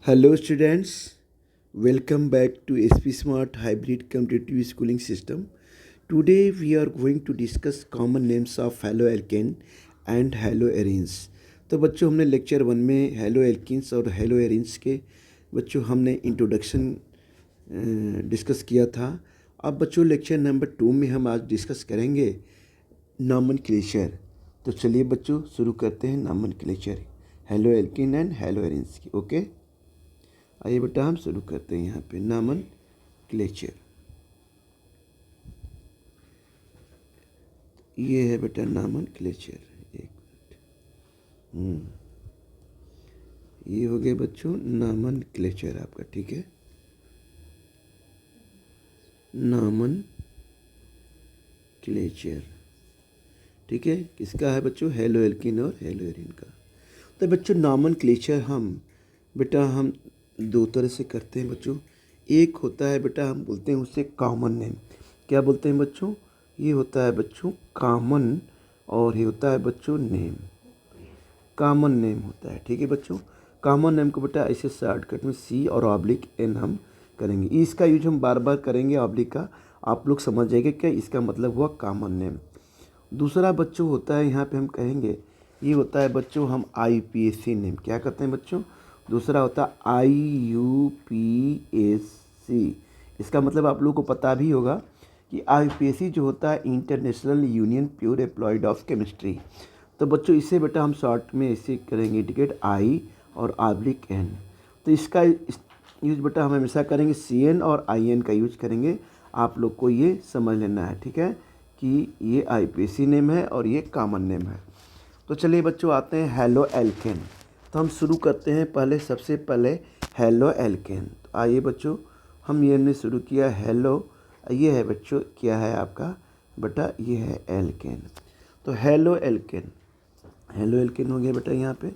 Hello students, welcome back to SP Smart Hybrid Competitive Schooling System. Today we are going to discuss common names of haloalkane and haloarenes. तो बच्चों हमने lecture 1 में haloalkenes और haloarenes के बच्चों हमने introduction discuss किया था। अब बच्चों लेक्चर नंबर 2 में हम आज डिस्कस करेंगे नॉमेनक्लेचर। तो चलिए बच्चों शुरू करते हैं नॉमेनक्लेचर haloalkane एंड haloarenes की। ओके, आइए बेटा हम शुरू करते हैं यहाँ पे नॉमेनक्लेचर। ये है बेटा नॉमेनक्लेचर। एक मिनट, ये हो गया बच्चों नॉमेनक्लेचर आपका, ठीक है। नॉमेनक्लेचर, ठीक है, किसका है बच्चों? haloalkane और haloarene का। तो बच्चों नॉमेनक्लेचर हम दो तरह से करते हैं बच्चों। एक होता है बेटा हम बोलते हैं उसे कॉमन नेम। क्या बोलते हैं बच्चों? ये होता है बच्चों कॉमन, और ये होता है बच्चों नेम। कॉमन नेम होता है, ठीक है बच्चों। कॉमन नेम को बेटा ऐसे शॉर्टकट में सी और ऑब्लिक एन हम करेंगे। इसका यूज हम बार बार करेंगे ऑब्लिक का, आप लोग समझ जाएंगे क्या इसका मतलब हुआ कॉमन नेम। दूसरा बच्चों होता है यहाँ पे हम कहेंगे, ये होता है बच्चों हम IUPAC नेम। क्या कहते हैं बच्चों? दूसरा होता है IUPAC। इसका मतलब आप लोगों को पता भी होगा कि IUPAC जो होता है international union pure employed of chemistry. तो बच्चों इसे बेटा हम शॉर्ट में इसे करेंगे इंडिकेट I और ऑब्लिक N। तो इसका यूज बेटा हम हमेशा करेंगे CN और IN का यूज करेंगे। आप लोग को ये समझ लेना है, ठीक है, कि ये IUPAC नेम है और ये कॉमन नेम है। तो चलिए बच्चों आते हैं haloalkane। तो हम शुरू करते हैं सबसे पहले haloalkane। तो आइए बच्चों हम ये हमने शुरू किया हेलो, ये है बच्चों क्या है आपका बेटा, ये है एल्केन। तो haloalkane हो गया बेटा, यहाँ पे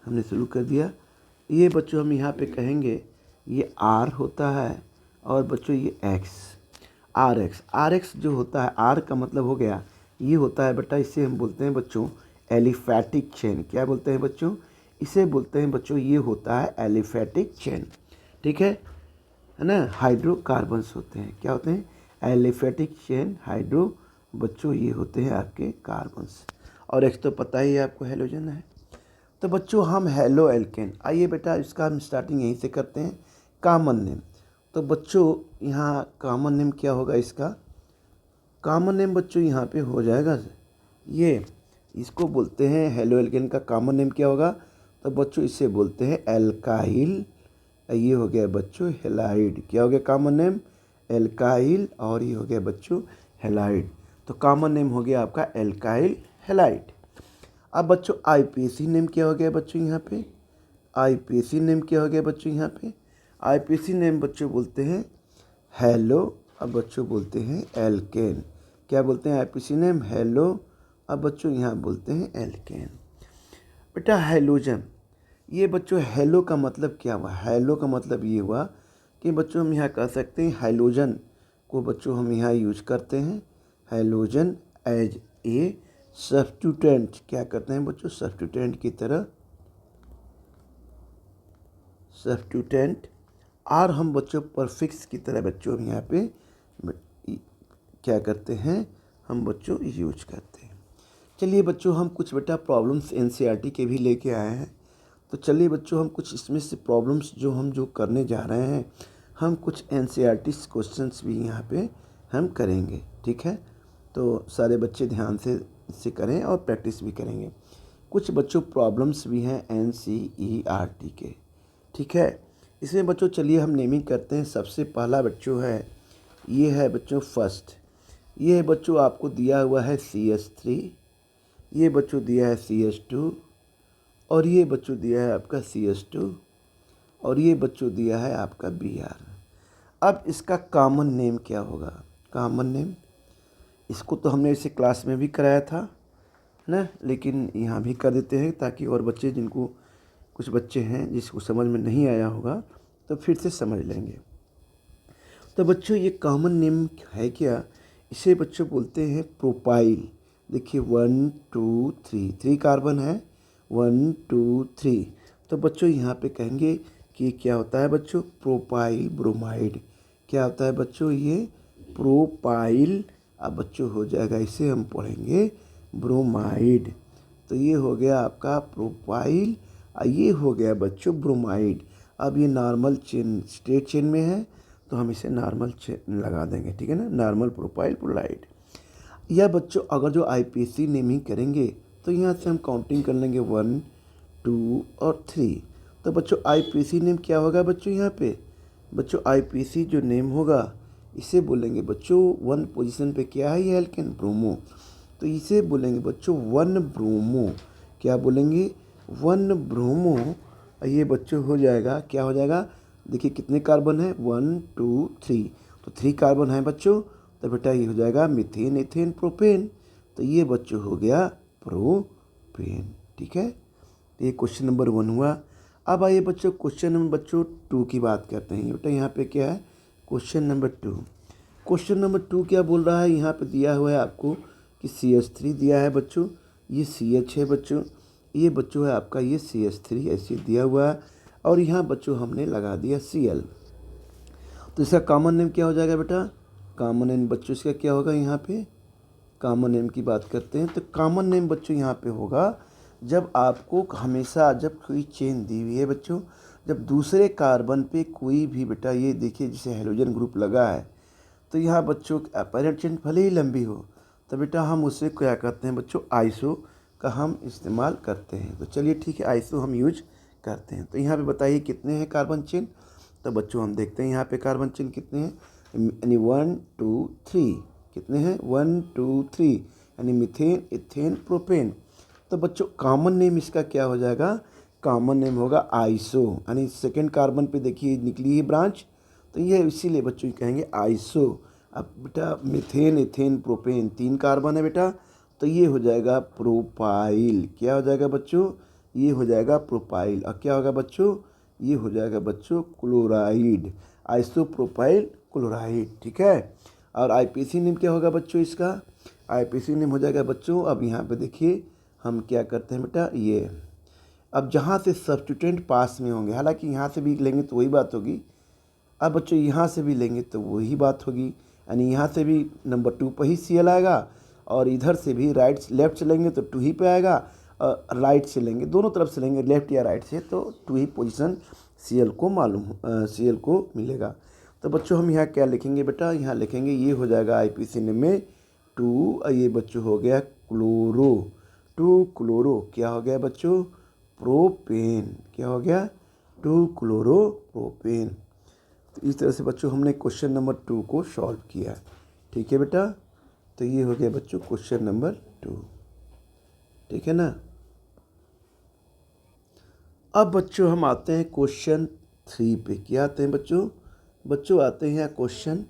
हमने शुरू कर दिया। ये बच्चों हम यहाँ पे कहेंगे ये R होता है और बच्चों ये RX जो होता है, R का मतलब हो गया ये होता है बेटा, इसे हम बोलते हैं बच्चों एलिफैटिक चेन। क्या बोलते हैं बच्चों? इसे बोलते हैं बच्चों, ये होता है एलिफैटिक चेन, ठीक है ना। हाइड्रोकार्बन्स होते हैं, क्या होते हैं? एलिफैटिक चेन हाइड्रो बच्चों ये होते हैं आपके कार्बन्स, और एक तो पता ही है आपको हेलोजन है। तो बच्चों हम haloalkane, आइए बेटा इसका हम स्टार्टिंग यहीं से करते हैं कॉमन नेम। तो बच्चों यहाँ कॉमन नेम क्या होगा? इसका कॉमन नेम बच्चों यहाँ पे हो जाएगा ये, इसको बोलते हैं haloalkane का कॉमन नेम क्या होगा? तो बच्चों इसे बोलते हैं एल्काइल। ये हो गया बच्चों हेलाइड। क्या हो गया कॉमन नेम? एल्काइल, और ये हो गया बच्चों हेलाइड। तो कॉमन नेम हो गया आपका एल्काइल हेलाइड। अब बच्चों IUPAC नेम क्या हो गया बच्चों यहाँ पे? IUPAC नेम क्या हो गया बच्चों यहाँ पे? IUPAC नेम बच्चों बोलते हैं हेलो, अब बच्चों बोलते हैं एल्केन। क्या बोलते हैं IUPAC नेम? हेलो, अब बच्चों यहाँ बोलते हैं एल्केन। बेटा हेलोजन, ये बच्चों हेलो का मतलब क्या हुआ? हेलो का मतलब ये हुआ कि बच्चों हम यहाँ कह सकते हैं हाइलोजन को बच्चों हम यहाँ यूज करते हैं हाइलोजन एज ए सब्स्टिट्यूटेंट। क्या करते हैं बच्चों? सब्स्टिट्यूटेंट की तरह, सब्स्टिट्यूटेंट। और हम बच्चों परफिक्स की तरह बच्चों हम यहाँ पे क्या करते हैं? हम बच्चों यूज करते हैं। चलिए बच्चों हम कुछ बेटा प्रॉब्लम्स NCERT के भी लेके आए हैं। तो चलिए बच्चों हम कुछ इसमें से प्रॉब्लम्स जो करने जा रहे हैं, हम कुछ NCERT क्वेश्चंस भी यहाँ पे हम करेंगे, ठीक है। तो सारे बच्चे ध्यान से इसे करें और प्रैक्टिस भी करेंगे। कुछ बच्चों प्रॉब्लम्स भी हैं NCERT के, ठीक है। इसमें बच्चों चलिए हम नेमिंग करते हैं। सबसे पहला बच्चों है, ये है बच्चों फर्स्ट, ये बच्चों आपको दिया हुआ है CH3, ये बच्चों दिया है CH2, और ये बच्चों दिया है आपका CH2, और ये बच्चों दिया है आपका Br। अब इसका कॉमन नेम क्या होगा? कॉमन नेम इसको तो हमने इसे क्लास में भी कराया था ना, लेकिन यहाँ भी कर देते हैं ताकि और बच्चे जिनको कुछ बच्चे हैं जिसको समझ में नहीं आया होगा तो फिर से समझ लेंगे। तो बच्चों ये कॉमन नेम है क्या? इसे बच्चों बोलते हैं प्रोपाइल। देखिए 1 2 3 कार्बन है, 1 2 3। तो बच्चों यहाँ पे कहेंगे कि क्या होता है बच्चों, प्रोपाइल ब्रोमाइड। क्या होता है बच्चों, ये प्रोपाइल। अब बच्चों हो जाएगा, इसे हम पढ़ेंगे ब्रोमाइड। तो ये हो गया आपका प्रोपाइल और ये हो गया बच्चों ब्रोमाइड। अब ये नॉर्मल चेन स्ट्रेट चेन में है तो हम इसे नॉर्मल चेन लगा देंगे, ठीक है ना, नॉर्मल प्रोपाइल प्रोलाइड। या बच्चों अगर जो आईपीसी नेमिंग करेंगे तो यहाँ से हम काउंटिंग कर लेंगे 1 2 और 3। तो बच्चों आईपीसी नेम क्या होगा बच्चों, यहाँ पे बच्चों आईपीसी जो नेम होगा इसे बोलेंगे बच्चों 1 पोजीशन पे क्या है, ये एल्केन ब्रोमो। तो इसे बोलेंगे बच्चों 1 ब्रोमो। क्या बोलेंगे, 1 ब्रोमो। ये बच्चों हो जाएगा, क्या हो जाएगा, देखिए कितने कार्बन है, 1 2 3। तो 3 कार्बन है बच्चों, तो बेटा ये हो जाएगा मीथेन एथेन प्रोपेन। तो ये बच्चों हो गया प्रोपेन, ठीक है। तो ये क्वेश्चन नंबर 1 हुआ। अब आइए बच्चों क्वेश्चन नंबर 2 की बात करते हैं। बेटा यहाँ पे क्या है, क्वेश्चन नंबर 2। क्वेश्चन नंबर 2 क्या बोल रहा है, यहाँ पे दिया हुआ है आपको कि CH3 दिया है बच्चों, ये CH है बच्चों, ये बच्चों है आपका ये CH3 ऐसे दिया हुआ है, और यहाँ बच्चों हमने लगा दिया Cl। तो इसका कॉमन नेम क्या हो जाएगा बेटा, कॉमन नेम बच्चों इसका क्या होगा, यहाँ पे कॉमन नेम की बात करते हैं तो कॉमन नेम बच्चों यहाँ पे होगा, जब आपको हमेशा जब कोई चेन दी हुई है बच्चों, जब दूसरे कार्बन पे कोई भी बेटा ये देखिए जैसे हेलोजन ग्रुप लगा है, तो यहाँ बच्चों अपैरेंट चेन भले ही लंबी हो तो बेटा हम उसे क्या करते हैं बच्चों, आइसो का हम इस्तेमाल करते हैं। तो चलिए ठीक है, आइसो हम यूज करते हैं। तो यहाँ पे बताइए कितने हैं कार्बन चेन। तो बच्चों हम देखते हैं यहाँ पे कार्बन चेन कितने हैं, यानी 1 2 3। कितने हैं, 1 2 3, यानी मीथेन इथेन प्रोपेन। तो बच्चों कॉमन नेम इसका क्या हो जाएगा, कॉमन नेम होगा आइसो, यानी सेकेंड कार्बन पे देखिए निकली है ब्रांच, तो ये इसीलिए बच्चों कहेंगे आइसो। अब बेटा मीथेन इथेन प्रोपेन 3 कार्बन है बेटा, तो ये हो जाएगा प्रोपाइल। क्या हो जाएगा बच्चों, ये हो जाएगा प्रोपाइल। और क्या होगा बच्चों, ये हो जाएगा बच्चों क्लोराइड, आइसो प्रोपाइल क्लोराइड, ठीक है। और आईपीसी नेम क्या होगा बच्चों इसका, आईपीसी नेम हो जाएगा बच्चों, अब यहाँ पे देखिए हम क्या करते हैं बेटा, ये अब जहाँ से सब्स्टिट्यूएंट पास में होंगे, हालांकि यहाँ से भी लेंगे तो वही बात होगी, अब बच्चों यहाँ से भी लेंगे तो वही बात होगी, यानी यहाँ से भी नंबर 2 पर ही Cl आएगा, और इधर से भी राइट लेफ्ट से लेंगे तो 2 ही पे आएगा, और राइट से लेंगे, दोनों तरफ से लेंगे लेफ्ट या राइट से तो 2 ही पोजीशन Cl को Cl को मिलेगा। तो बच्चों हम यहाँ क्या लिखेंगे बेटा, यहाँ लिखेंगे ये हो जाएगा आईपीसी नेम में 2, ये बच्चों हो गया क्लोरो, 2 क्लोरो क्या हो गया बच्चों, प्रोपेन। क्या हो गया, 2 क्लोरो प्रोपेन। तो इस तरह से बच्चों हमने क्वेश्चन नंबर 2 को सॉल्व किया, ठीक है बेटा। तो ये हो गया बच्चों क्वेश्चन नंबर 2, ठीक है ना। अब बच्चों हम आते हैं क्वेश्चन 3 पे। क्या आते हैं बच्चों, बच्चों आते हैं क्वेश्चन,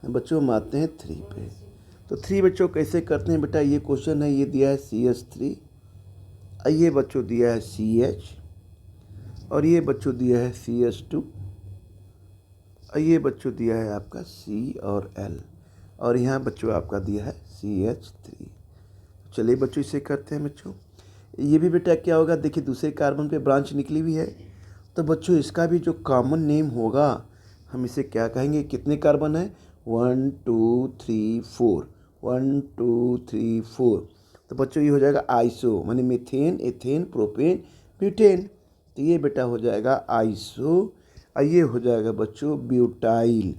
बच्चों हम आते हैं 3 पे। तो 3 बच्चों कैसे करते हैं बेटा, ये क्वेश्चन है, ये दिया है CH3, ये बच्चों दिया है CH, और ये बच्चों दिया है CH2, ये बच्चों दिया है आपका C और L, और यहाँ बच्चों आपका दिया है CH3। चलिए बच्चों इसे करते हैं बच्चों। ये भी बेटा क्या होगा, देखिए दूसरे कार्बन पे ब्रांच निकली हुई है, तो बच्चों इसका भी जो कॉमन नेम होगा हम इसे क्या कहेंगे, कितने कार्बन है, 1 2 3 4, 1 2 3 4। तो बच्चों ये हो जाएगा आइसो, माने मीथेन एथेन प्रोपेन ब्यूटेन। तो ये बेटा हो जाएगा आइसो, और ये हो जाएगा बच्चों ब्यूटाइल।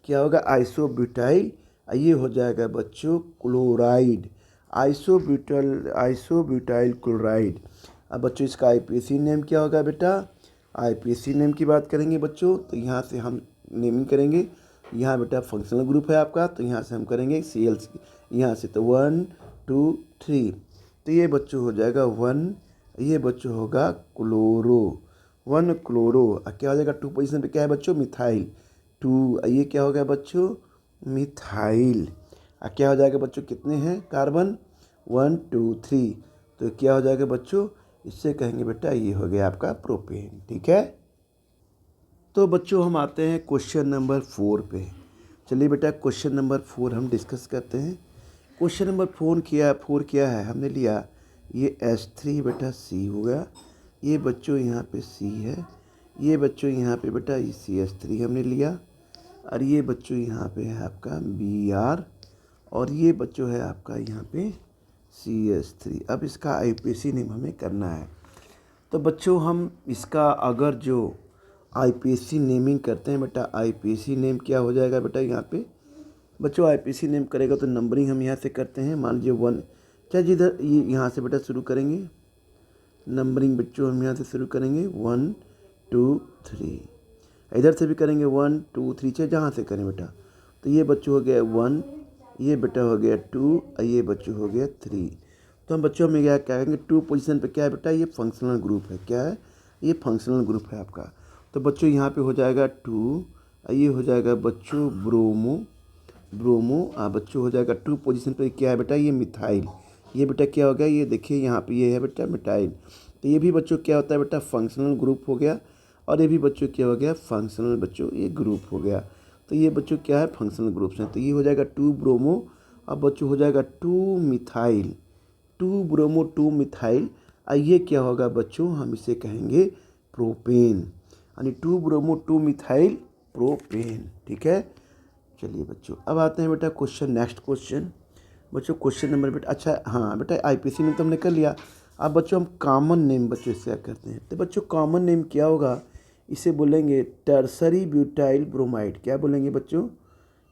क्या होगा, आइसो ब्यूटाइल। ये हो जाएगा बच्चों क्लोराइड, आइसो ब्यूटाइल क्लोराइड। अब बच्चों इसका आईपीसी नेम क्या होगा बेटा, आईपीसी नेम की बात करेंगे बच्चों, तो यहाँ से हम नेमिंग करेंगे। यहाँ बेटा फंक्शनल ग्रुप है आपका, तो यहाँ से हम करेंगे Cl, यहाँ से तो 1 2 3। तो ये बच्चों हो जाएगा 1, ये बच्चों होगा क्लोरो, 1 क्लोरो। क्या हो जाएगा, 2 पोजीशन पे क्या है बच्चों, मिथाइल, 2। ये क्या हो गया बच्चों, मिथाइल। क्या हो जाएगा बच्चों, कितने हैं कार्बन, 1 2 3। तो क्या हो जाएगा बच्चों, इससे कहेंगे बेटा ये हो गया आपका प्रोपेन, ठीक है। तो बच्चों हम आते हैं क्वेश्चन नंबर 4 पे। चलिए बेटा क्वेश्चन नंबर 4 हम डिस्कस करते हैं। क्वेश्चन नंबर 4 क्या है, हमने लिया ये H3 बेटा C हो गया, ये बच्चों यहाँ पे C है, ये बच्चों यहाँ पे बेटा ये CH3 हमने लिया, और ये बच्चों यहाँ पे है आपका Br, और ये बच्चों है आपका यहाँ पे CH3। अब इसका IUPAC नेम हमें करना है। तो बच्चों हम इसका अगर जो IUPAC नेमिंग करते हैं बेटा, IUPAC नेम क्या हो जाएगा बेटा यहाँ पे बच्चों, IUPAC नेम करेगा तो नंबरिंग हम यहाँ से करते हैं। मान लीजिए 1, चाहे जिधर ये यहाँ से बेटा शुरू करेंगे नंबरिंग बच्चों, हम यहाँ से शुरू करेंगे 1 2 3, इधर से भी करेंगे 1 2 3, चाहे जहाँ से करें बेटा। तो ये बच्चों हो गया 1, ये बेटा हो गया 2, और ये बच्चों हो गया 3। तो हम बच्चों में क्या कहेंगे 2 पोजीशन पे क्या है बेटा, ये फंक्शनल ग्रुप है। क्या है ये फंक्शनल ग्रुप है आपका। तो बच्चों यहाँ पे हो जाएगा 2, ये हो जाएगा बच्चों ब्रोमो बच्चों हो जाएगा 2 पोजीशन पे क्या है बेटा, ये मिथाइल। ये बेटा क्या हो गया, ये देखिए यहाँ पे ये है बेटा मिथाइल। तो ये भी बच्चों क्या होता है बेटा, फंक्शनल ग्रुप हो गया। और ये भी बच्चों क्या हो गया, फंक्शनल बच्चों ये ग्रुप हो गया। तो ये बच्चों क्या है, फंक्शनल ग्रुप्स हैं। तो ये हो जाएगा 2 ब्रोमो, अब बच्चों हो जाएगा 2 मिथाइल, 2 ब्रोमो 2 मिथाइल। ये क्या होगा बच्चों, हम इसे कहेंगे प्रोपेन, यानी 2 ब्रोमो 2 मिथाइल प्रोपेन। ठीक है, चलिए बच्चों अब आते हैं बेटा क्वेश्चन, नेक्स्ट क्वेश्चन बच्चों, क्वेश्चन नंबर बेटा, अच्छा हाँ बेटा IUPAC नेम तो हमने कर लिया। अब बच्चों हम कॉमन नेम बच्चों इससे क्या करते हैं। तो बच्चों कॉमन नेम क्या होगा, इसे बोलेंगे टर्सरी ब्यूटाइल ब्रोमाइड। क्या बोलेंगे बच्चों,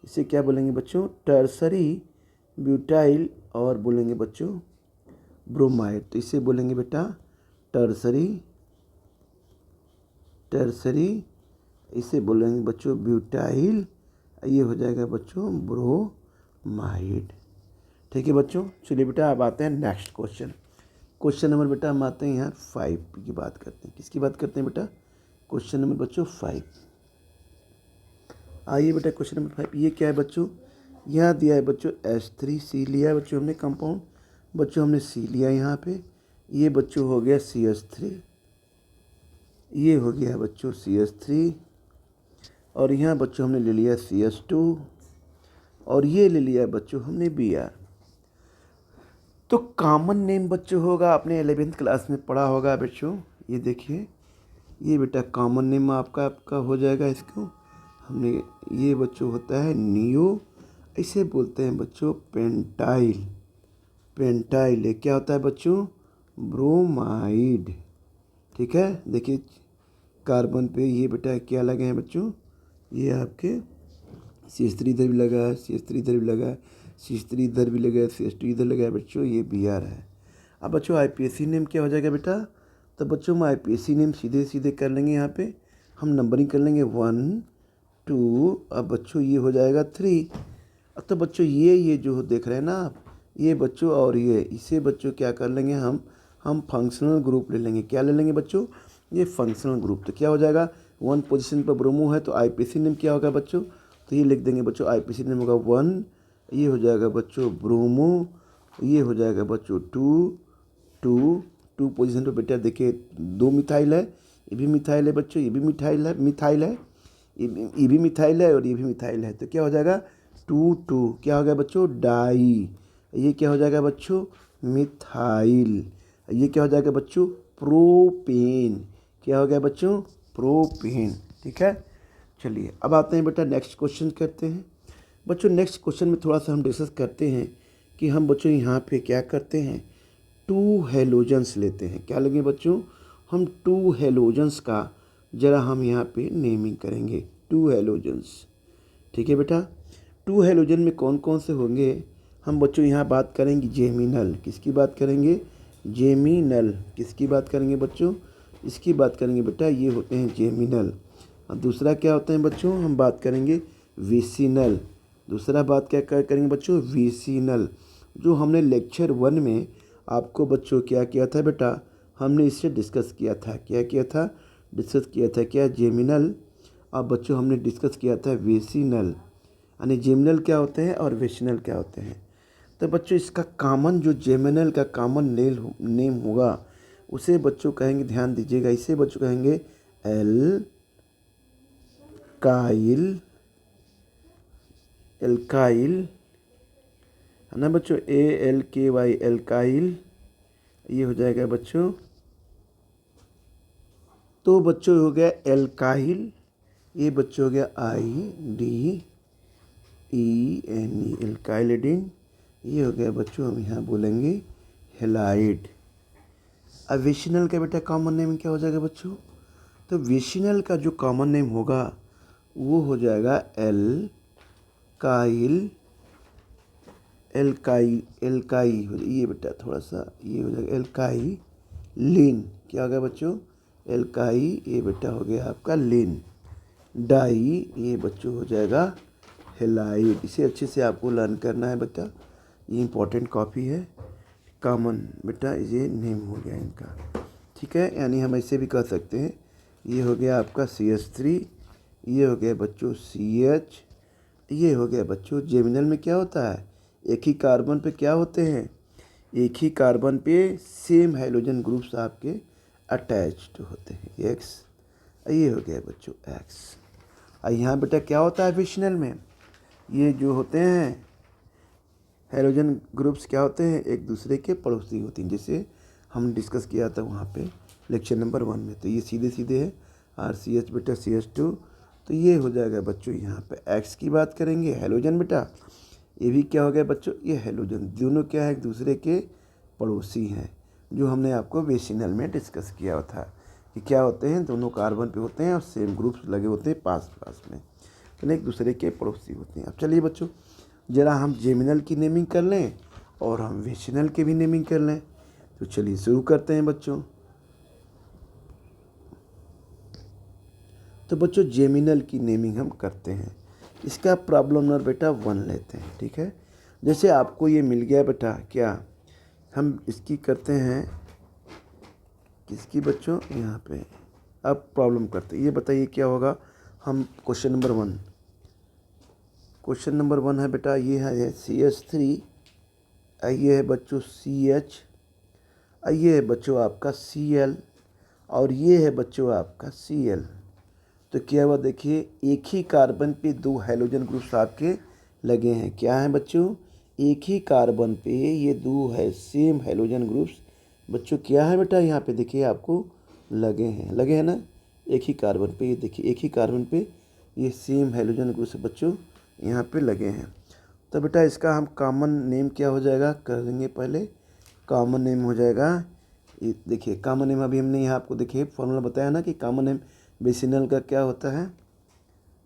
इसे क्या बोलेंगे बच्चों, टर्सरी ब्यूटाइल और बोलेंगे बच्चों ब्रोमाइड। तो इसे बोलेंगे बेटा टर्सरी, इसे बोलेंगे बच्चों ब्यूटाइल, ये हो जाएगा बच्चों ब्रोमाइड। ठीक है बच्चों, चलिए बेटा अब आते हैं नेक्स्ट क्वेश्चन। क्वेश्चन नंबर बेटा हम आते हैं यहाँ 5 की बात करते हैं। किसकी बात करते हैं बेटा, क्वेश्चन नंबर बच्चों 5। आइए बेटा क्वेश्चन नंबर 5, ये क्या है बच्चों, यहाँ दिया है बच्चों H3C लिया है बच्चों हमने कंपाउंड, बच्चों हमने C लिया यहाँ पे, ये बच्चों हो गया CH3, ये हो गया बच्चों CH3, और यहाँ बच्चों हमने ले लिया CH2, और ये ले लिया बच्चों हमने Br। तो कॉमन नेम बच्चों होगा, आपने 11th क्लास में पढ़ा होगा बच्चों। ये देखिए ये बेटा कॉमन नेम आपका हो जाएगा। इसको हमने ये बच्चों होता है नियो, इसे बोलते हैं बच्चों पेंटाइल। ये क्या होता है बच्चों, ब्रोमाइड। ठीक है, देखिए कार्बन पे ये बेटा क्या लगे हैं बच्चों, ये आपके CH3 इधर भी लगा है, CH3 इधर भी लगा है, CH3 इधर भी लगा है, CH2 इधर लगा है बच्चों, ये Br है। अब बच्चों IUPAC नेम क्या हो जाएगा बेटा, तो बच्चों हम IUPAC नेम सीधे कर लेंगे। यहाँ पे हम नंबरिंग कर लेंगे 1 2, अब बच्चों ये हो जाएगा 3। अब तो बच्चों ये जो देख रहे हैं ना आप, ये बच्चों और ये इसे बच्चों क्या कर लेंगे, हम फंक्शनल ग्रुप ले लेंगे। क्या ले लेंगे बच्चों, ये फंक्शनल ग्रुप। तो क्या हो जाएगा, 1 पोजीशन पर ब्रोमो है तो IUPAC नेम क्या होगा बच्चों, तो ये लिख देंगे बच्चों IUPAC नेम होगा 1, ये हो जाएगा बच्चों ब्रोमो, ये हो जाएगा बच्चों 2 पोजीशन पे बेटा देखिए 2 मिथाइल है, ये भी मिथाइल है बच्चों, ये भी मिथाइल है, ये भी मिथाइल है और ये भी मिथाइल है। तो क्या हो जाएगा 2 क्या हो गया बच्चों डाई, ये क्या हो जाएगा बच्चों मिथाइल, ये क्या हो जाएगा बच्चों प्रोपेन। क्या हो गया बच्चों प्रोपेन। ठीक है, चलिए अब आते हैं बेटा नेक्स्ट क्वेश्चन करते हैं। बच्चों नेक्स्ट क्वेश्चन में थोड़ा सा हम डिस्कस करते हैं कि हम बच्चों यहाँ पे क्या करते हैं, 2 हेलोजन्स लेते हैं। क्या लेंगे बच्चों, हम 2 हेलोजन्स का ज़रा हम यहाँ पे नेमिंग करेंगे, 2 हेलोजन्स। ठीक है बेटा, 2 हेलोजन में कौन कौन से होंगे, हम बच्चों यहाँ बात करेंगे जेमिनल। किसकी बात करेंगे, जेमिनल। किसकी बात करेंगे बच्चों, इसकी बात करेंगे बेटा, ये होते हैं जेमिनल। और दूसरा क्या होते हैं बच्चों, हम बात करेंगे विसिनल। दूसरा बात क्या करेंगे बच्चों, विसिनल। जो हमने लेक्चर 1 में आपको बच्चों क्या किया था बेटा, हमने इससे डिस्कस किया था। क्या किया था, डिस्कस किया था क्या, जेमिनल। अब बच्चों हमने डिस्कस किया था विसिनल, यानी जेमिनल क्या होते हैं और विसिनल क्या होते हैं। तो बच्चों इसका कॉमन जो जेमिनल का कॉमन नेम होगा उसे बच्चों कहेंगे, ध्यान दीजिएगा, इसे बच्चों कहेंगे एल्काइल, है ना बच्चों, ALKY एल्काइल, ये हो जाएगा बच्चों। तो बच्चों हो गया एल्काइल, ये बच्चों हो गया IDENE एल्काइलिडीन। ये हो गया बच्चों, हम यहाँ बोलेंगे हेलाइड। अब विशिनल का बेटा कॉमन नेम क्या हो जाएगा बच्चों? तो विशिनल का जो कॉमन नेम होगा वो हो जाएगा एल्काई ये बेटा थोड़ा सा ये हो जाएगा एल्काइलिन। क्या हो गया बच्चों? एल्काई, ये बेटा हो गया आपका लिन। डाई, ये बच्चों हो जाएगा हेलाइड। इसे अच्छे से आपको लर्न करना है बेटा, ये इंपॉर्टेंट कॉपी है। कॉमन बेटा ये नेम हो गया इनका, ठीक है। यानी हम ऐसे भी कह सकते हैं, ये हो गया आपका CH3, ये हो गया बच्चों CH, ये हो गया बच्चों। जेमिनल में क्या होता है, एक ही कार्बन पे क्या होते हैं, एक ही कार्बन पे सेम हाइड्रोजन ग्रुप्स आपके अटैच्ड होते हैं, X। ये हो गया बच्चों X। और यहाँ बेटा क्या होता है विशनल में, ये जो होते हैं हाइड्रोजन ग्रुप्स क्या होते हैं, एक दूसरे के पड़ोसी होती हैं, जैसे हम डिस्कस किया था वहाँ पे लेक्चर नंबर 1 में। तो ये सीधे सीधे है RCH बेटा CH2। तो ये हो जाएगा बच्चों, यहाँ पे X की बात करेंगे हेलोजन बेटा, ये भी क्या हो गया बच्चों, ये हेलोजन। दोनों क्या है, एक दूसरे के पड़ोसी हैं, जो हमने आपको बेसिनल में डिस्कस किया था कि क्या होते हैं, दोनों कार्बन पे होते हैं और सेम ग्रुप्स लगे होते हैं पास पास में, तो एक दूसरे के पड़ोसी होते हैं। अब चलिए बच्चों ज़रा हम जेमिनल की नेमिंग कर लें और हम विशिनल की भी नेमिंग कर लें। तो चलिए शुरू करते हैं बच्चों। तो बच्चों जेमिनल की नेमिंग हम करते हैं। इसका प्रॉब्लम नंबर बेटा 1 लेते हैं, ठीक है। जैसे आपको ये मिल गया बेटा, क्या हम इसकी करते हैं, किसकी बच्चों, यहाँ पे। अब प्रॉब्लम करते हैं, ये बताइए क्या होगा। हम क्वेश्चन नंबर 1 है बेटा, ये है CH3, ये है बच्चों CH, ये है बच्चों आपका Cl, और ये है बच्चों आपका Cl। तो क्या हुआ देखिए, एक ही कार्बन पे 2 हाइड्रोजन ग्रुप्स आपके लगे हैं। क्या है बच्चों, एक ही कार्बन पे ये 2 है सेम हाइड्रोजन ग्रुप्स बच्चों, क्या है बेटा यहाँ पे देखिए आपको लगे हैं ना, एक ही कार्बन पे। ये देखिए एक ही कार्बन पे ये सेम हाइड्रोजन ग्रुप्स बच्चों यहाँ पे लगे हैं। तो बेटा इसका हम कॉमन नेम क्या हो जाएगा, कर देंगे पहले। कॉमन नेम हो जाएगा, ये देखिए कॉमन नेम अभी हमने यहाँ आपको देखिए फॉर्मूला बताया ना कि कॉमन नेम बेसिनल का क्या होता है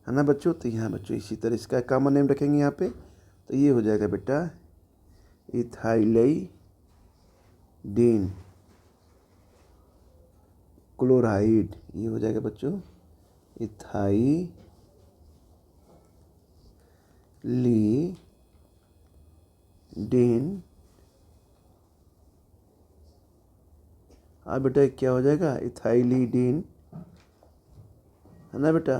ना बच्चों। तो यहाँ बच्चों इसी तरह इसका कॉमन नेम रखेंगे यहाँ पे, तो ये हो जाएगा बेटा इथाइलिडीन क्लोराइड। ये हो जाएगा बच्चों इथाइलिडीन। बेटा क्या हो जाएगा, इथाइलिडीन है ना बेटा।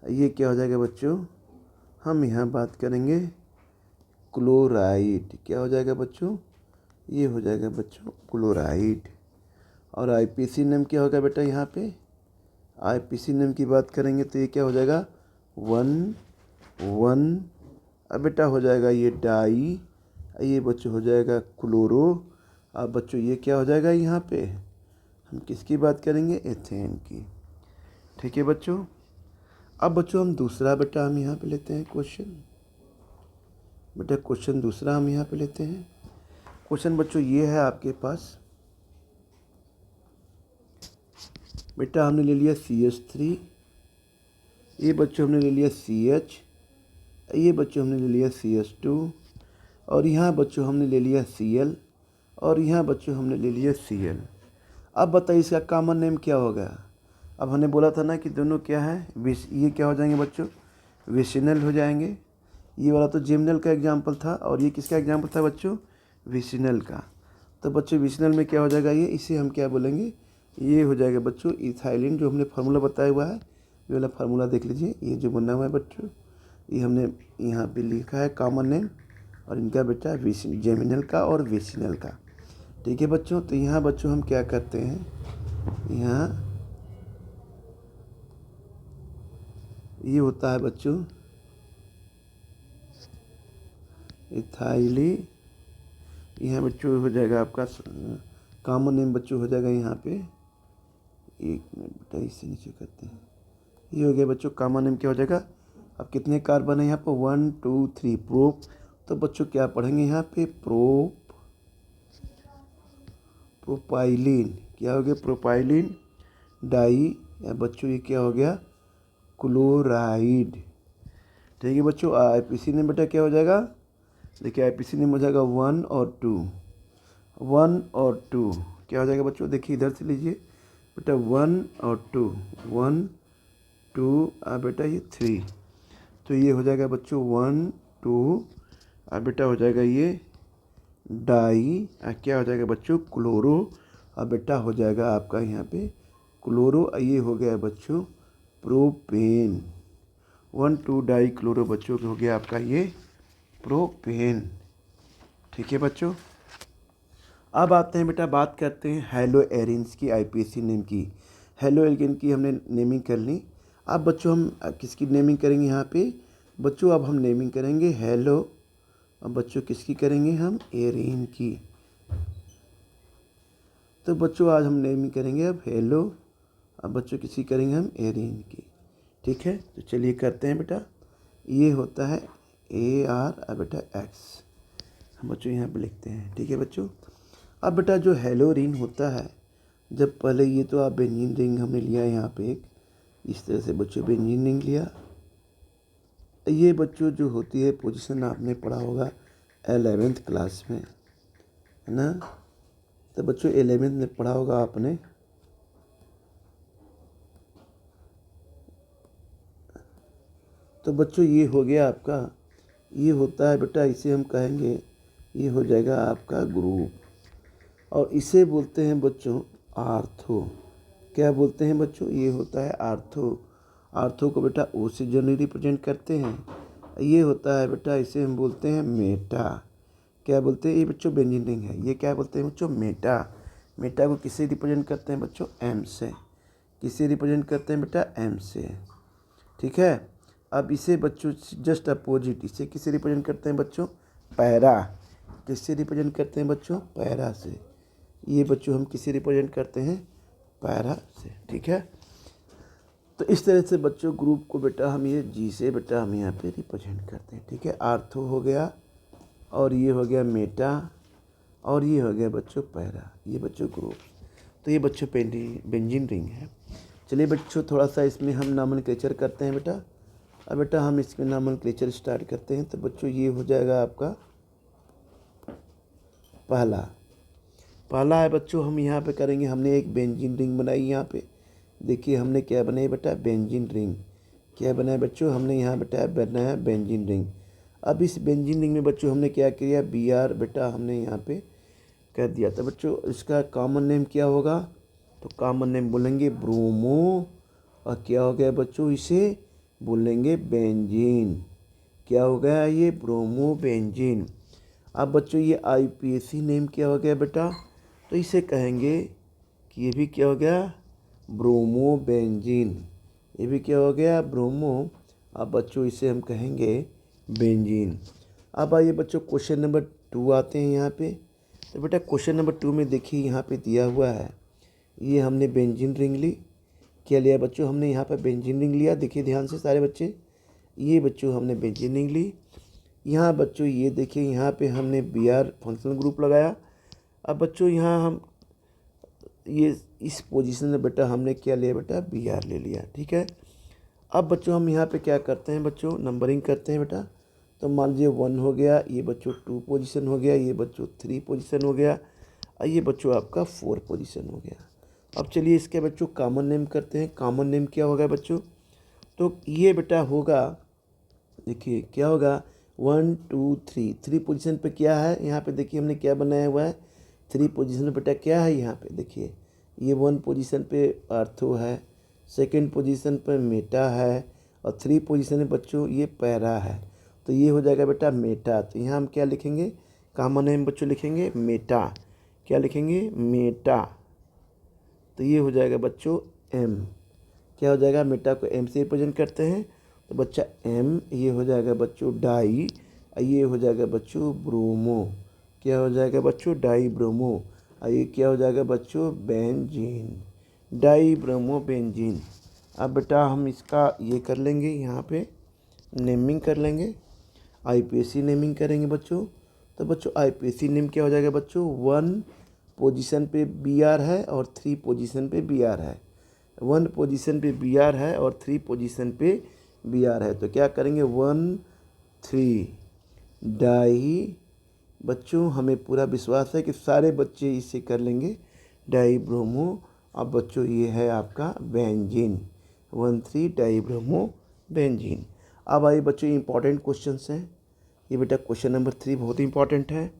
ये क्या हो जाएगा बच्चों, हम यहाँ बात करेंगे क्लोराइड। क्या हो जाएगा बच्चों, ये हो जाएगा बच्चों क्लोराइड। और IPC नेम क्या होगा बेटा, यहाँ पे IPC नेम की बात करेंगे तो ये क्या हो जाएगा 1,1। अब बेटा हो जाएगा ये डाई, ये बच्चों हो जाएगा क्लोरो। अब बच्चों ये क्या हो जाएगा, यहाँ पे हम किसकी बात करेंगे, एथेन की, ठीक है बच्चों। अब बच्चों हम दूसरा बेटा हम यहाँ पे लेते हैं क्वेश्चन दूसरा हम यहाँ पे लेते हैं। क्वेश्चन बच्चों ये है आपके पास, बेटा हमने ले लिया CH3, ये बच्चों हमने ले लिया CH, ये बच्चों हमने ले लिया CH2, और यहाँ बच्चों हमने ले लिया Cl, और यहाँ बच्चों हमने ले लिया Cl। अब बताइए इसका कॉमन नेम क्या होगा। अब हमने बोला था ना कि दोनों क्या है ये क्या हो जाएंगे बच्चों, विशिनल हो जाएंगे। ये वाला तो जेमिनल का एग्जाम्पल था, और ये किसका एग्जाम्पल था बच्चों, विशिनल का। तो बच्चों विशिनल में क्या हो जाएगा, ये इसे हम क्या बोलेंगे, ये हो जाएगा बच्चों इथाइलिन। जो हमने फार्मूला बताया हुआ है, ये वाला फार्मूला देख लीजिए, ये जो बना हुआ है बच्चों, ये हमने यहाँ पे लिखा है कॉमन नेम, और इनका बेटा जेमिनल का और विशिनल का, ठीक है बच्चों। तो यहाँ बच्चों हम क्या करते हैं, यहाँ ये होता है बच्चों इथाइली, यहाँ बच्चों हो जाएगा आपका कॉमन नेम बच्चों हो जाएगा यहाँ पे एक मिनट बेटा, इससे नीचे करते हैं। ये हो गया बच्चों कॉमन नेम क्या हो जाएगा। अब कितने कार्बन है यहाँ पर 1 2 3 प्रोप। तो बच्चों क्या पढ़ेंगे यहाँ पे प्रोपाइलिन। क्या हो गया प्रोपाइलिन डाई, या बच्चों ये क्या हो गया क्लोराइड। ठीक है बच्चों, आईपीसी नेम बेटा क्या हो जाएगा। देखिए आईपीसी नेम हो जाएगा 1 और 2, 1 और 2 क्या हो जाएगा बच्चों। देखिए इधर से लीजिए बेटा 1 और 2, 1 2 बेटा ये 3। तो ये हो जाएगा बच्चों 1 2 बेटा हो जाएगा ये डाई, क्या हो जाएगा बच्चों क्लोरो। बेटा हो जाएगा आपका यहाँ पे क्लोरो। ये हो गया बच्चों प्रोपेन। 1 2 डाई क्लोरो बच्चों हो गया आपका ये प्रोपेन। ठीक है बच्चों, अब आते हैं बेटा बात करते हैं हेलो एरिन्स की आईपीसी नेम की। हेलो एरिन की हमने नेमिंग कर ली। अब बच्चों हम किसकी नेमिंग करेंगे यहाँ पे बच्चों। अब हम नेमिंग करेंगे हेलो। अब बच्चों किसकी करेंगे हम एरिन की। तो बच्चों आज हम नेमिंग करेंगे अब हेलो। अब बच्चों किसी करेंगे हम एरिन की। ठीक है, तो चलिए करते हैं बेटा। ये होता है AR बेटा X, हम बच्चों यहाँ पे लिखते हैं। ठीक है बच्चों, अब बेटा जो हेलोरीन होता है, जब पहले ये तो आप बेंजीन रिंग हमने लिया यहाँ पे एक इस तरह से बच्चों बेंजीन रिंग लिया। ये बच्चों जो होती है पोजीशन आपने पढ़ा होगा 11th क्लास में, है ना। तो बच्चों 11th में पढ़ा होगा आपने। तो बच्चों ये हो गया आपका, ये होता है बेटा, इसे हम कहेंगे ये हो जाएगा आपका ग्रुप, और इसे बोलते हैं बच्चों आर्थो। क्या बोलते हैं बच्चों, ये होता है आर्थो। आर्थो को बेटा O से जनरली रिप्रेजेंट करते हैं। ये होता है बेटा, इसे हम बोलते हैं मेटा। क्या बोलते हैं, ये बच्चों बेंजीन रिंग है, ये क्या बोलते हैं बच्चों मेटा। मेटा को किससे रिप्रेजेंट करते हैं बच्चों M से। किससे रिप्रेजेंट करते हैं बेटा M से। ठीक है, अब इसे बच्चों जस्ट अपोजिट, इसे किससे रिप्रेजेंट करते हैं बच्चों पैरा। किससे रिप्रेजेंट करते हैं बच्चों पैरा से। ये बच्चों हम किसे रिप्रेजेंट करते हैं पैरा से। ठीक है, तो इस तरह से बच्चों ग्रुप को बेटा हम ये G से बेटा हम यहाँ पे रिप्रेजेंट करते हैं। ठीक है, आर्थो हो गया, और ये हो गया मेटा, और ये हो गया बच्चों पैरा, ये बच्चों ग्रुप। तो ये बच्चों बेंजीन रिंग है। चलिए बच्चों थोड़ा सा इसमें हम नॉमेनक्लेचर करते हैं बेटा। अब बेटा हम इसमें नॉमेनक्लेचर स्टार्ट करते हैं। तो बच्चों ये हो जाएगा आपका पहला है बच्चों, हम यहाँ पे करेंगे, हमने एक बेंजीन रिंग बनाई यहाँ पे। देखिए हमने क्या बनाई बेटा बेंजीन रिंग। क्या बनाया बच्चों, हमने यहाँ बेटा बनाया बेंजीन रिंग। अब इस बेंजीन रिंग में बच्चों हमने क्या किया BR बेटा हमने यहाँ पे कर दिया। तो बच्चों इसका कॉमन नेम क्या होगा, तो कॉमन नेम बोलेंगे ब्रोमो, और क्या हो गया बच्चों इसे बोलेंगे बेंजीन। क्या हो गया ये ब्रोमो बेंजीन। अब बच्चों ये आईपीसी नेम क्या हो गया बेटा, तो इसे कहेंगे कि ये भी क्या हो गया ब्रोमो बेंजीन। ये भी क्या हो गया ब्रोमो। अब बच्चों इसे हम कहेंगे बेंजीन। अब आइए बच्चों क्वेश्चन नंबर 2 आते हैं यहाँ पे। तो बेटा क्वेश्चन नंबर 2 में देखिए यहाँ पे दिया हुआ है, ये हमने बेंजीन रिंग ली। क्या लिया बच्चों, हमने यहाँ पे बेंजीन रिंग लिया। देखिए ध्यान से सारे बच्चे, ये बच्चों हमने बेंजीन रिंग ली। यहाँ बच्चों ये देखिए यहाँ पे हमने BR फंक्शनल ग्रुप लगाया। अब बच्चों यहाँ हम ये इस पोजीशन में बेटा हमने क्या लिया बेटा BR ले लिया। ठीक है, अब बच्चों हम यहाँ पे क्या करते हैं बच्चों नंबरिंग करते हैं बेटा। तो मान लीजिए 1 हो गया, ये बच्चों 2 पोजीशन हो गया, ये बच्चों 3 पोजीशन हो गया, और ये बच्चों आपका 4 पोजीशन हो गया। अब चलिए इसके बच्चों कॉमन नेम करते हैं। कॉमन नेम क्या होगा बच्चों, तो ये बेटा होगा, देखिए क्या होगा 1 2 3 पोजीशन पे क्या है यहाँ पे। देखिए हमने क्या बनाया हुआ है 3 पोजीशन पे बेटा क्या है यहाँ पे। देखिए ये 1 पोजीशन पे आर्थो है, 2nd पोजीशन पे मेटा है, और 3 पोजीशन में बच्चों ये पैरा है। तो ये हो जाएगा बेटा मेटा। तो यहाँ हम क्या लिखेंगे कॉमन नेम बच्चों लिखेंगे मेटा। क्या लिखेंगे मेटा। तो ये हो जाएगा बच्चों M। क्या हो जाएगा मेटा को M से रिप्रेजेंट करते हैं। तो बच्चा M, ये हो जाएगा बच्चों डाई, ये हो जाएगा बच्चों ब्रोमो। क्या हो जाएगा बच्चों डाई ब्रोमो, और ये क्या हो जाएगा बच्चों बेंजीन। डाईब्रोमोबेंजीन। अब बेटा हम इसका ये कर लेंगे, यहाँ पे नेमिंग कर लेंगे, आईपीएसी नेमिंग करेंगे बच्चों। तो बच्चों आईपीएसी नेम क्या हो जाएगा बच्चों, 1 पोजीशन पे बीआर है और 3 पोजीशन पे बीआर है। 1 पोजीशन पे बीआर है और 3 पोजीशन पे बीआर है। तो क्या करेंगे, 1 3 डाई, बच्चों हमें पूरा विश्वास है कि सारे बच्चे इसे कर लेंगे, डाईब्रोमो। अब बच्चों ये है आपका बेंजीन, 1 3 डाईब्रोमो बेंजीन। अब आइए बच्चों इंपॉर्टेंट क्वेश्चन हैं। ये बेटा क्वेश्चन नंबर 3 बहुत ही इंपॉर्टेंट है।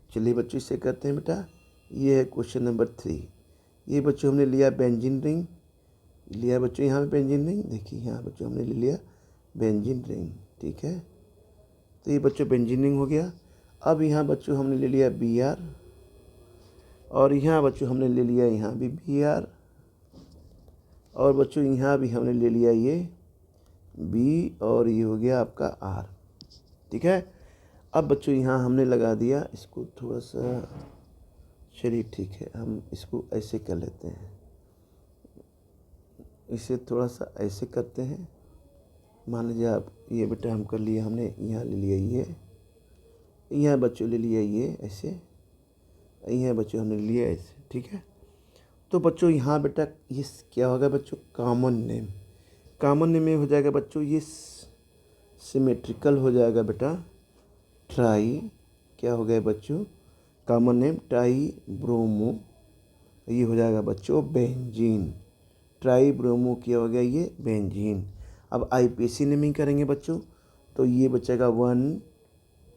चलिए बच्चों इसे करते हैं बेटा। ये है क्वेश्चन नंबर 3। ये बच्चों हमने लिया बेंजीन रिंग, लिया बच्चों यहाँ पे बेंजीन रिंग, देखिए यहाँ बच्चों हमने ले लिया बेंजीन रिंग, ठीक है। तो ये बच्चों बेंजीन रिंग हो गया। अब यहाँ बच्चों हमने ले लिया बी आर, और यहाँ बच्चों हमने ले लिया यहाँ भी बी आर, और बच्चों यहाँ भी हमने ले लिया ये बी, और ये हो गया आपका आर, ठीक है। अब बच्चों यहाँ हमने लगा दिया इसको थोड़ा सा, चलिए ठीक है, हम इसको ऐसे कर लेते हैं, इसे थोड़ा सा ऐसे करते हैं। मान लीजिए आप ये बेटा हम कर लिए, हमने यहाँ ले लिया ये, यहाँ बच्चों ले लिया ये ऐसे, यहाँ बच्चों हमने लिया ऐसे, ठीक है। तो बच्चों यहाँ बेटा ये क्या होगा बच्चों, कॉमन नेम। कॉमन नेम में हो जाएगा बच्चों ये सिमेट्रिकल हो जाएगा बेटा, ट्राई, क्या हो गया बच्चों, कॉमन नेम ट्राई ब्रोमो, ये हो जाएगा बच्चों बेंजीन। ट्राई ब्रोमो क्या हो गया, ये बेंजीन। अब आईपीएसी नेमिंग करेंगे बच्चों, तो ये बचेगा 1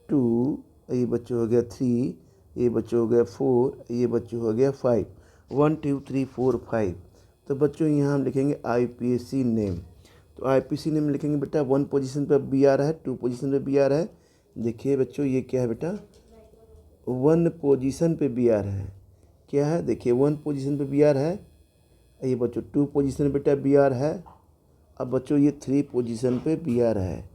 2, ये बच्चों हो गया 3, ये बच्चों हो गया 4, ये बच्चों हो गया 5, 1 2 3 4 5। तो बच्चों यहाँ हम लिखेंगे आईपीएसी नेम। तो आईपीएसी नेम लिखेंगे बेटा, 1 पोजीशन पर बी आ रहा है, 2 पोजीशन पे बी आ रहा है। देखिए बच्चों ये क्या है बेटा, 1 पोजीशन पे बी आ रहा है, क्या है देखिए 1 पोजीशन पे बी आ रहा है। ये बच्चों 2 पोजीशन बेटा बी आर है। अब बच्चों ये 3 पोजीशन पे बी आर है,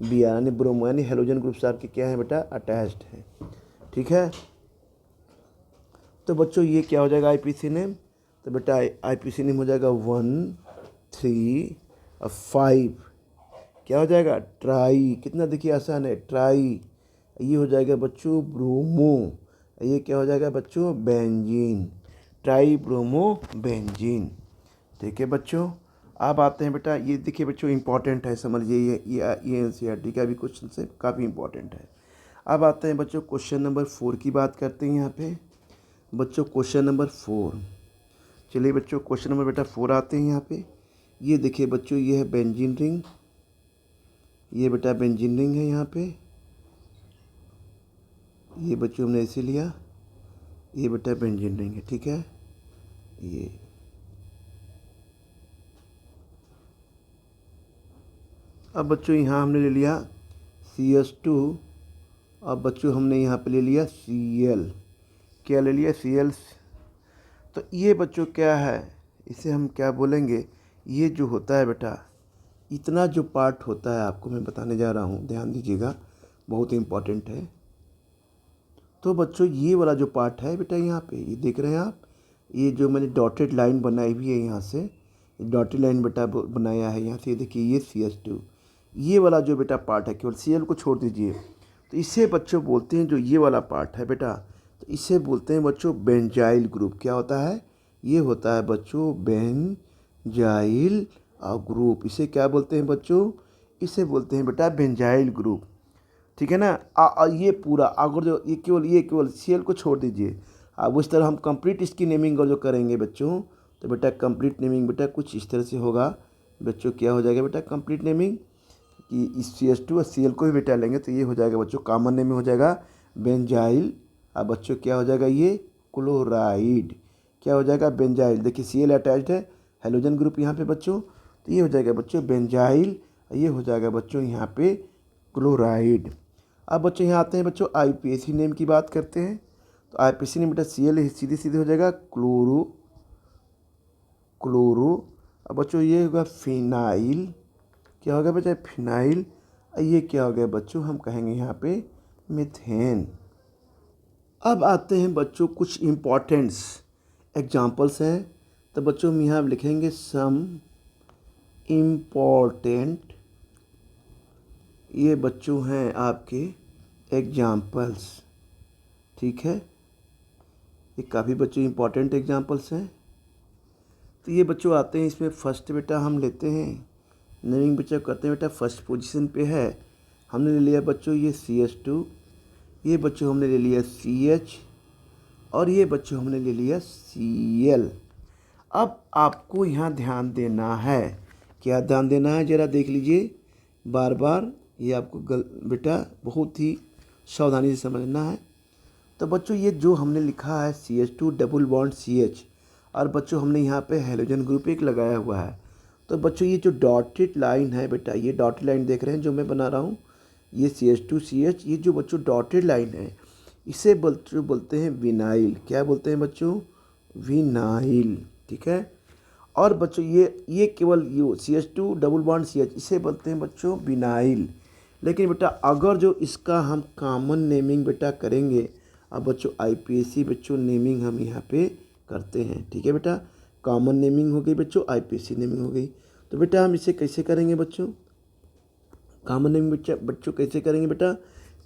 बी आर यानी ब्रोमो यानी हेलोजन ग्रुप्स आपके क्या है बेटा, अटैच्ड है, ठीक है। तो बच्चों ये क्या हो जाएगा आईपीसी नेम, तो बेटा आईपीसी नेम हो जाएगा 1 3 और 5, क्या हो जाएगा ट्राई, कितना देखिए आसान है ट्राई। ये हो जाएगा बच्चों ब्रोमो, ये क्या हो जाएगा बच्चों बेंजीन, ट्राई ब्रोमो बेंजीन, ठीक है बच्चों। अब आते हैं बेटा, ये देखिए बच्चों इंपॉर्टेंट है, समझ लीजिए ये एनसीईआरटी का भी क्वेश्चन से काफ़ी इंपॉर्टेंट है। अब आते हैं बच्चों क्वेश्चन नंबर 4 की बात करते हैं यहाँ पे बच्चों, क्वेश्चन नंबर 4। चलिए बच्चों क्वेश्चन नंबर बेटा 4 आते हैं यहाँ पे। ये देखिए बच्चों ये है बेंजीन रिंग, ये बेटा बेंजीन रिंग है यहाँ पे, ये बच्चों हमने ऐसे लिया, ये बेटा बेंजीन रिंग है, ठीक है। ये अब बच्चों यहाँ हमने ले लिया CH2, अब बच्चों हमने यहाँ पे ले लिया Cl, क्या ले लिया Cl। तो ये बच्चों क्या है, इसे हम क्या बोलेंगे, ये जो होता है बेटा, इतना जो पार्ट होता है आपको मैं बताने जा रहा हूँ, ध्यान दीजिएगा, बहुत इंपॉर्टेंट है। तो बच्चों ये वाला जो पार्ट है बेटा, यहाँ पे ये देख रहे हैं आप, ये जो मैंने डॉटेड लाइन बनाई हुई है यहाँ से, डॉटेड लाइन बेटा बनाया है यहाँ से, ये देखिए ये CH2, ये वाला जो बेटा पार्ट है, केवल Cl को छोड़ दीजिए, तो इसे बच्चों बोलते हैं, जो ये वाला पार्ट है बेटा, तो इसे बोलते हैं बच्चों बेंजाइल ग्रुप। क्या होता है, ये होता है बच्चों बेंजाइल ग्रुप। इसे क्या बोलते हैं बच्चों, इसे बोलते हैं बेटा बेंजाइल ग्रुप, ठीक है ना। ये पूरा अगर जो ये केवल Cl को छोड़ दीजिए। अब उस तरह हम कंप्लीट इसकी नेमिंग और जो करेंगे बच्चों, तो बेटा कंप्लीट नेमिंग बेटा कुछ इस तरह से होगा बच्चों, क्या हो जाएगा बेटा कंप्लीट नेमिंग, कि इस CH2 और Cl को भी बेटा लेंगे, तो ये हो जाएगा बच्चों कॉमन नेम में हो जाएगा बेंजाइल। अब बच्चों क्या हो जाएगा, ये क्लोराइड, क्या हो जाएगा बेंजाइल। देखिए Cl अटैच्ड है, हेलोजन ग्रुप यहाँ पे बच्चों, तो ये हो जाएगा बच्चों बेंजाइल, ये हो जाएगा बच्चों यहाँ पे क्लोराइड। अब बच्चों यहाँ आते हैं बच्चों आईपीएसी नेम की बात करते हैं। तो आईपीएसी नेम बेटा Cl सीधे सीधे हो जाएगा क्लोरो। अब बच्चों ये होगा फिनाइल, क्या होगा बेटा फिनाइल। ये क्या हो गया बच्चों, हम कहेंगे यहाँ पे मीथेन। अब आते हैं बच्चों कुछ इम्पॉर्टेंट्स एग्जाम्पल्स हैं, तो बच्चों हम यहाँ लिखेंगे सम इम्पोर्टेंट, ये बच्चों हैं आपके एग्जाम्पल्स, ठीक है। ये काफ़ी बच्चों इम्पॉर्टेंट एग्जाम्पल्स हैं। तो ये बच्चों आते हैं, इसमें फर्स्ट बेटा हम लेते हैं, नेमिंग बच्चा करते हैं बेटा, फर्स्ट पोजीशन पे है, हमने ले लिया बच्चों ये CH2, ये बच्चों हमने ले लिया CH, और ये बच्चों हमने ले लिया Cl। अब आपको यहाँ ध्यान देना है, क्या ध्यान देना है ज़रा देख लीजिए बार बार, ये आपको बेटा बहुत ही सावधानी से समझना है। तो बच्चों ये जो हमने लिखा है CH2 डबल बॉन्ड CH, और बच्चों हमने यहाँ पे हेलोजन ग्रुप एक लगाया हुआ है। तो बच्चों ये जो डॉटेड लाइन है बेटा, ये डॉटेड लाइन देख रहे हैं जो मैं बना रहा हूँ, ये CH2 CH, ये जो बच्चों डॉटेड लाइन है इसे बच्चों बोलते हैं विनाइल। क्या बोलते हैं बच्चों? विनाइल, ठीक है। और बच्चों ये केवल CH2 डबल बॉन्ड CH, इसे बोलते हैं बच्चों विनाइल। लेकिन बेटा अगर जो इसका हम कॉमन नेमिंग बेटा करेंगे, अब बच्चों IPSC बच्चों नेमिंग हम यहाँ पे करते हैं, ठीक है बेटा। कॉमन नेमिंग हो गई बच्चों, IPSC नेमिंग हो गई। तो बेटा हम इसे कैसे करेंगे बच्चों? कॉमन नेमिंग बच्चों कैसे करेंगे बेटा?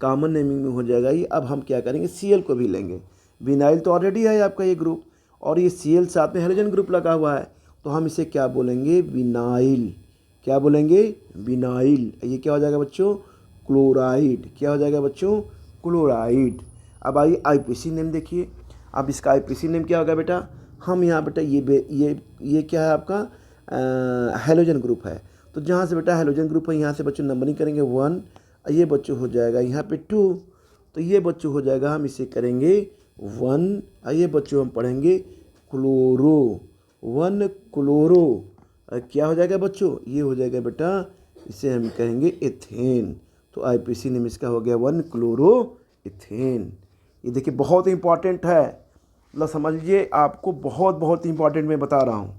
कॉमन नेमिंग में हो जाएगा ये। अब हम क्या करेंगे, Cl को भी लेंगे। विनाइल तो ऑलरेडी है आपका ये ग्रुप, और ये Cl साथ में हेलोजन ग्रुप लगा हुआ है, तो हम इसे क्या बोलेंगे? विनाइल। क्या बोलेंगे? विनाइल। ये क्या हो जाएगा बच्चों? क्लोराइड। क्या हो जाएगा बच्चों? क्लोराइड। अब आइए IPSC नेम देखिए। अब इसका IPSC नेम क्या होगा बेटा? हम यहाँ बेटा ये क्या है आपका? हेलोजन ग्रुप है, तो जहाँ से बेटा हेलोजन ग्रुप है यहाँ से बच्चों नंबरिंग करेंगे 1, ये बच्चों हो जाएगा यहाँ पे 2, तो ये बच्चों हो जाएगा, हम इसे करेंगे 1, ये बच्चों हम पढ़ेंगे क्लोरो, 1 क्लोरो। क्या हो जाएगा बच्चों? ये हो जाएगा बेटा, इसे हम कहेंगे एथेन। तो IPSC नेम इसका हो गया 1 क्लोरो एथेन। ये देखिए बहुत इंपॉर्टेंट है, मतलब समझ लीजिए आपको बहुत इंपॉर्टेंट मैं बता रहा हूँ,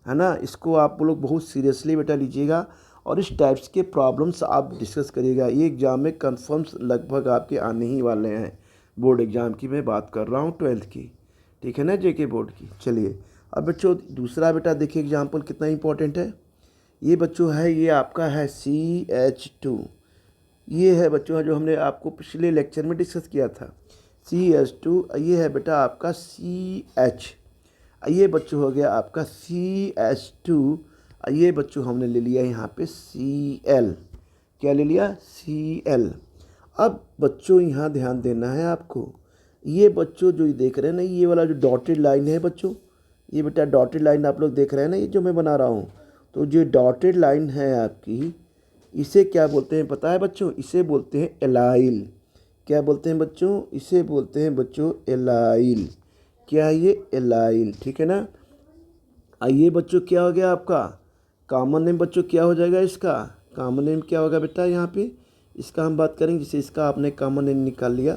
है ना। इसको आप लोग बहुत सीरियसली बेटा लीजिएगा, और इस टाइप्स के प्रॉब्लम्स आप डिस्कस करिएगा। ये एग्ज़ाम में कन्फर्म्स लगभग आपके आने ही वाले हैं। बोर्ड एग्ज़ाम की मैं बात कर रहा हूँ, 12th की, ठीक है ना, JK बोर्ड की। चलिए अब बच्चों दूसरा बेटा देखिए एग्जाम्पल कितना इंपॉर्टेंट है। ये बच्चों है, ये आपका है CH2, ये है बच्चों जो हमने आपको पिछले लेक्चर में डिस्कस किया था, CH2। ये है बेटा आपका CH, ये बच्चों हो गया आपका CH2, ये बच्चों हमने ले लिया यहाँ पे Cl। क्या ले लिया? Cl। अब बच्चों यहाँ ध्यान देना है आपको, ये बच्चों जो देख रहे हैं ना, ये वाला जो डॉटेड लाइन है बच्चों, ये बेटा डॉटेड लाइन आप लोग देख रहे हैं ना, ये जो मैं बना रहा हूँ, तो जो डॉटेड लाइन है आपकी, इसे क्या बोलते हैं पता है बच्चों? इसे बोलते हैं एलाइल। क्या बोलते हैं बच्चों? इसे बोलते हैं बच्चों एलाइल। क्या है ये? एलाइल, ठीक है ना। आइए बच्चों क्या हो गया आपका कॉमन नेम? बच्चों क्या हो जाएगा इसका कॉमन नेम? क्या होगा बेटा यहाँ पे? इसका हम बात करेंगे, जैसे इसका आपने कॉमन नेम निकाल लिया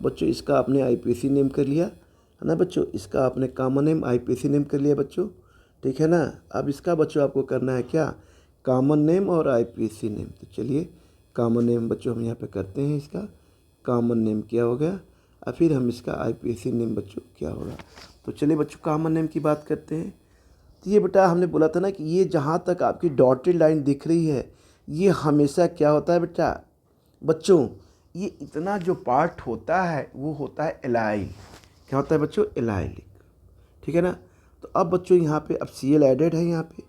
बच्चों, इसका आपने IPSC नेम कर लिया, है ना बच्चों। इसका आपने कॉमन नेम IPSC नेम कर लिया बच्चों, ठीक है ना। अब इसका बच्चों आपको करना है क्या? कॉमन नेम और IPSC नेम। तो चलिए कॉमन नेम बच्चों हम यहाँ पे करते हैं, इसका कॉमन नेम क्या होगा, और फिर हम इसका IPSC नेम बच्चों क्या होगा। तो चलिए बच्चों कॉमन नेम की बात करते हैं। तो ये बेटा हमने बोला था ना कि ये जहाँ तक आपकी डॉटेड लाइन दिख रही है, ये हमेशा क्या होता है बेटा बच्चों? ये इतना जो पार्ट होता है वो होता है एलाइल। क्या होता है बच्चों? एलाइल, ठीक है ना। तो अब बच्चों यहाँ पे अब Cl एडेड है, यहाँ पे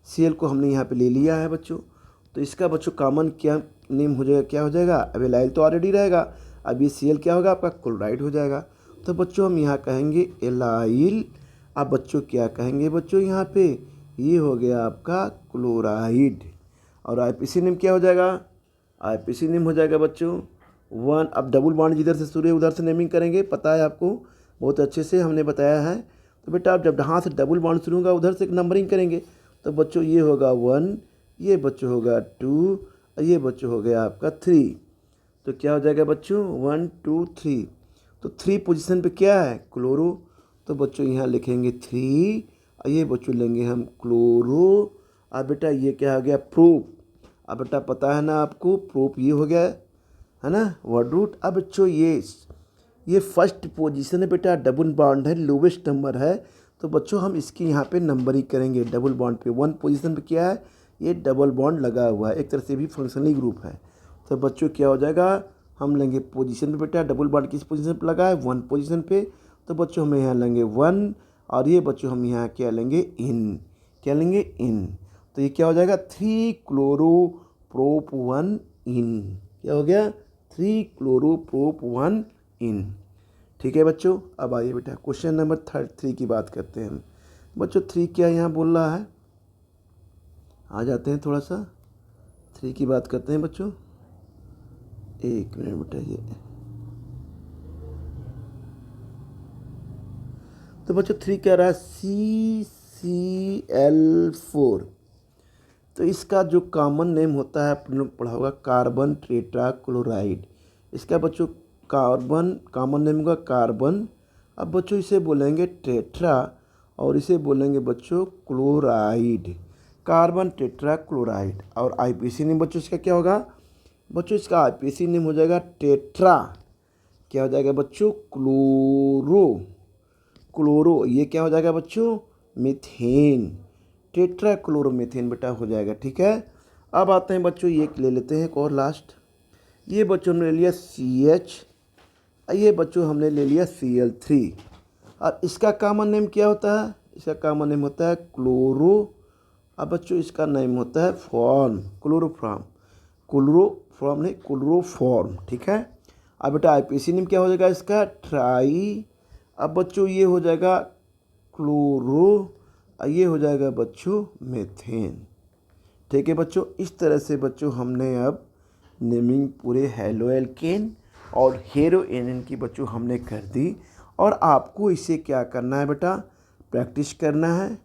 Cl को हमने यहाँ पे ले लिया है बच्चों, तो इसका बच्चों कॉमन क्या नेम हो जाएगा? क्या हो जाएगा? अब एलाइल तो ऑलरेडी रहेगा, अब ये Cl क्या होगा आपका? क्लोराइड हो जाएगा। तो बच्चों हम यहाँ कहेंगे एलाइल। अब बच्चों क्या कहेंगे बच्चों यहाँ पे? ये हो गया आपका क्लोराइड। और IPSC नेम क्या हो जाएगा? IPSC नेम हो जाएगा बच्चों 1। अब डबल बॉन्ड जिधर से शुरू है उधर से नेमिंग करेंगे, पता है आपको, बहुत अच्छे से हमने बताया है। तो बेटा अब जब जहाँ से डबल बॉन्ड शुरू होगा उधर से नंबरिंग करेंगे, तो बच्चों ये होगा 1, ये बच्चों होगा 2, ये बच्चों हो गया आपका 3। तो क्या हो जाएगा बच्चों? 1 2 3। तो 3 पोजीशन पे क्या है? क्लोरो। तो बच्चों यहाँ लिखेंगे 3, और ये बच्चों लेंगे हम क्लोरो। अब बेटा ये क्या हो गया? प्रोप। अब बेटा पता है ना आपको, प्रोप ये हो गया है ना, वर्ड रूट। अब बच्चों ये फर्स्ट पोजीशन है बेटा, डबल बॉन्ड है, लोवेस्ट नंबर है, तो बच्चों हम इसकी यहाँ पे नंबरिंग करेंगे डबल बॉन्ड पे। 1 पोजीशन पे क्या है, ये डबल बॉन्ड लगा हुआ है, एक तरह से भी फंक्शनली ग्रुप है। तो बच्चों क्या हो जाएगा, हम लेंगे पोजीशन पे बेटा, डबल बॉन्ड किस पोजीशन पे लगा है, 1 पोजीशन पे। तो बच्चों हम यहाँ लेंगे 1 और ये बच्चों हम यहाँ क्या लेंगे, इन, क्या लेंगे, इन। तो ये क्या हो जाएगा 3 क्लोरोप्रोप 1 इन, क्या हो गया 3 क्लोरोप्रोप 1 इन। ठीक है बच्चों, अब आइए बेटा क्वेश्चन नंबर 3 की बात करते हैं हम। बच्चों 3 क्या यहाँ बोल रहा है, आ जाते हैं थोड़ा सा 3 की बात करते हैं बच्चों। एक मिनट बेटा, ये तो बच्चों 3 कह रहा है CCl4। तो इसका जो कॉमन नेम होता है अपन लोग पढ़ा होगा कार्बन टेट्रा क्लोराइड। इसका बच्चों कार्बन कॉमन नेम होगा कार्बन। अब बच्चों इसे बोलेंगे टेट्रा और इसे बोलेंगे बच्चों क्लोराइड, कार्बन टेट्रा क्लोराइड। और आईपीसी नेम बच्चों इसका क्या होगा, बच्चों इसका आईपीसी नेम हो जाएगा टेट्रा, क्या हो जाएगा बच्चों क्लोरो, ये क्या हो जाएगा बच्चों मीथेन, टेट्रा क्लोरोमीथेन बेटा हो जाएगा। ठीक है, अब आते हैं बच्चों ये ले लेते हैं एक और लास्ट। ये बच्चों हमने ले लिया CH, ये बच्चों हमने ले लिया Cl3। और इसका कॉमन नेम क्या होता है, इसका कॉमन नेम होता है क्लोरो। अब बच्चों इसका नेम होता है फॉर्म, क्लोरोफॉर्म नहीं क्लोरोफॉर्म। ठीक है, अब बेटा आईपीसी नेम क्या हो जाएगा इसका ट्राई। अब बच्चों ये हो जाएगा क्लोरो, ये हो जाएगा बच्चों मेथेन। ठीक है बच्चों, इस तरह से बच्चों हमने अब नेमिंग पूरे हैलो एल्केन और हेरो एनन की बच्चों हमने कर दी। और आपको इसे क्या करना है बेटा, प्रैक्टिस करना है।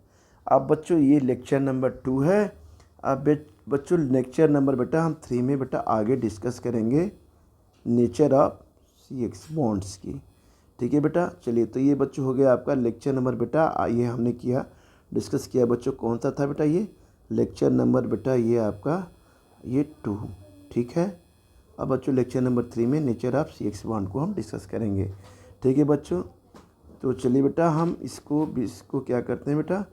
अब बच्चों ये लेक्चर नंबर 2 है। अब बच्चों लेक्चर नंबर बेटा हम 3 में बेटा आगे डिस्कस करेंगे नेचर ऑफ CH बॉन्ड्स की। ठीक है बेटा, चलिए तो ये बच्चों हो गया आपका लेक्चर नंबर बेटा, ये हमने किया डिस्कस किया बच्चों। कौन सा था बेटा, ये लेक्चर नंबर बेटा ये आपका ये 2। ठीक है, अब बच्चों लेक्चर नंबर 3 में नेचर ऑफ CH बॉन्ड को हम डिस्कस करेंगे। ठीक है बच्चों, तो चलिए बेटा हम इसको क्या करते हैं बेटा,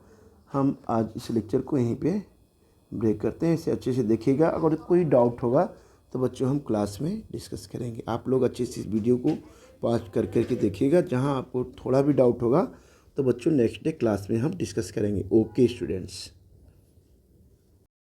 हम आज इस लेक्चर को यहीं पे ब्रेक करते हैं। इसे अच्छे से देखिएगा, अगर कोई डाउट होगा तो बच्चों हम क्लास में डिस्कस करेंगे। आप लोग अच्छे से इस वीडियो को पॉज करके देखिएगा, जहां आपको थोड़ा भी डाउट होगा तो बच्चों नेक्स्ट डे क्लास में हम डिस्कस करेंगे। Okay students.